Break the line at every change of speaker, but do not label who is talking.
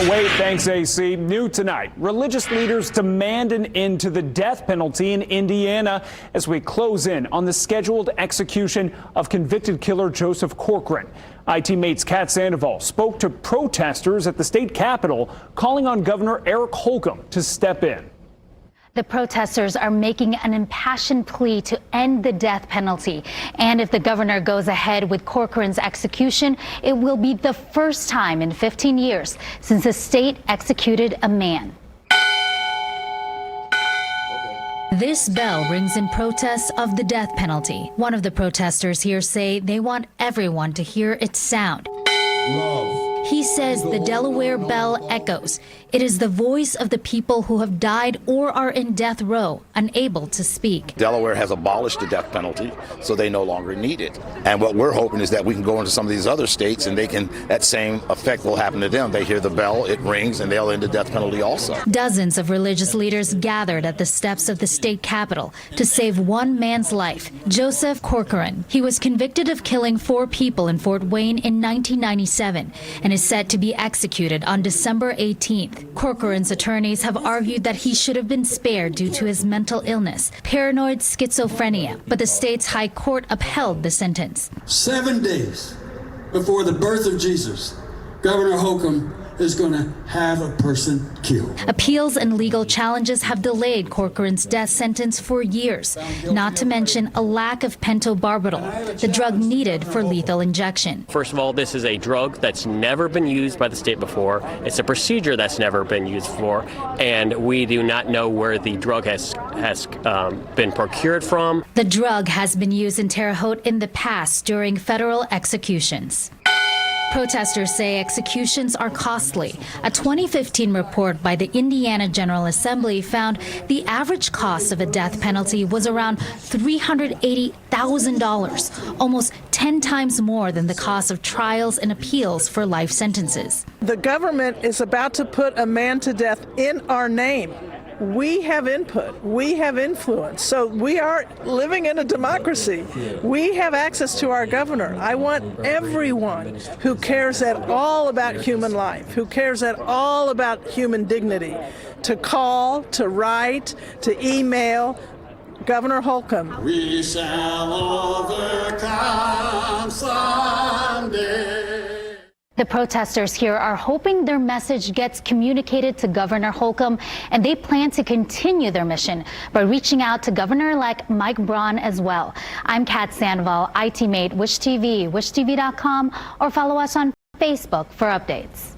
can't wait. Thanks, AC. New tonight, religious leaders demand an end to the death penalty in Indiana as we close in on the scheduled execution of convicted killer Joseph Corcoran. IT-Mate's Kat Sandoval spoke to protesters at the state capitol, calling on Governor Eric Holcomb to step in.
The protesters are making an impassioned plea to end the death penalty. And if the governor goes ahead with Corcoran's execution, it will be the first time in 15 years since the state executed a man.
This bell rings in protest of the death penalty. One of the protesters here say they want everyone to hear its sound. He says the Delaware bell echoes. It is the voice of the people who have died or are in death row, unable to speak.
Delaware has abolished the death penalty, so they no longer need it. And what we're hoping is that we can go into some of these other states and that same effect will happen to them. They hear the bell, it rings, and they'll end the death penalty also.
Dozens of religious leaders gathered at the steps of the state capitol to save one man's life, Joseph Corcoran. He was convicted of killing 4 people in Fort Wayne in 1997 and is set to be executed on December 18th. Corcoran's attorneys have argued that he should have been spared due to his mental illness, paranoid schizophrenia, but the state's high court upheld the sentence.
7 days before the birth of Jesus, Governor Holcomb is going to have a person killed.
Appeals and legal challenges have delayed Corcoran's death sentence for years, not to mention a lack of pentobarbital, the drug needed for lethal injection.
First of all, this is a drug that's never been used by the state before. It's a procedure that's never been used before, and we do not know where the drug has been procured from.
The drug has been used in Terre Haute in the past during federal executions. Protesters say executions are costly. A 2015 report by the Indiana General Assembly found the average cost of a death penalty was around $380,000, almost 10 times more than the cost of trials and appeals for life sentences.
The government is about to put a man to death in our name. We have input, we have influence, so we are living in a democracy. We have access to our governor. I want everyone who cares at all about human life, who cares at all about human dignity, to call, to write, to email Governor Holcomb.
We shall overcome someday.
The protesters here are hoping their message gets communicated to Governor Holcomb, and they plan to continue their mission by reaching out to Governor-elect Mike Braun as well. I'm Kat Sandoval, IT-Mate, WishTV, wishtv.com, or follow us on Facebook for updates.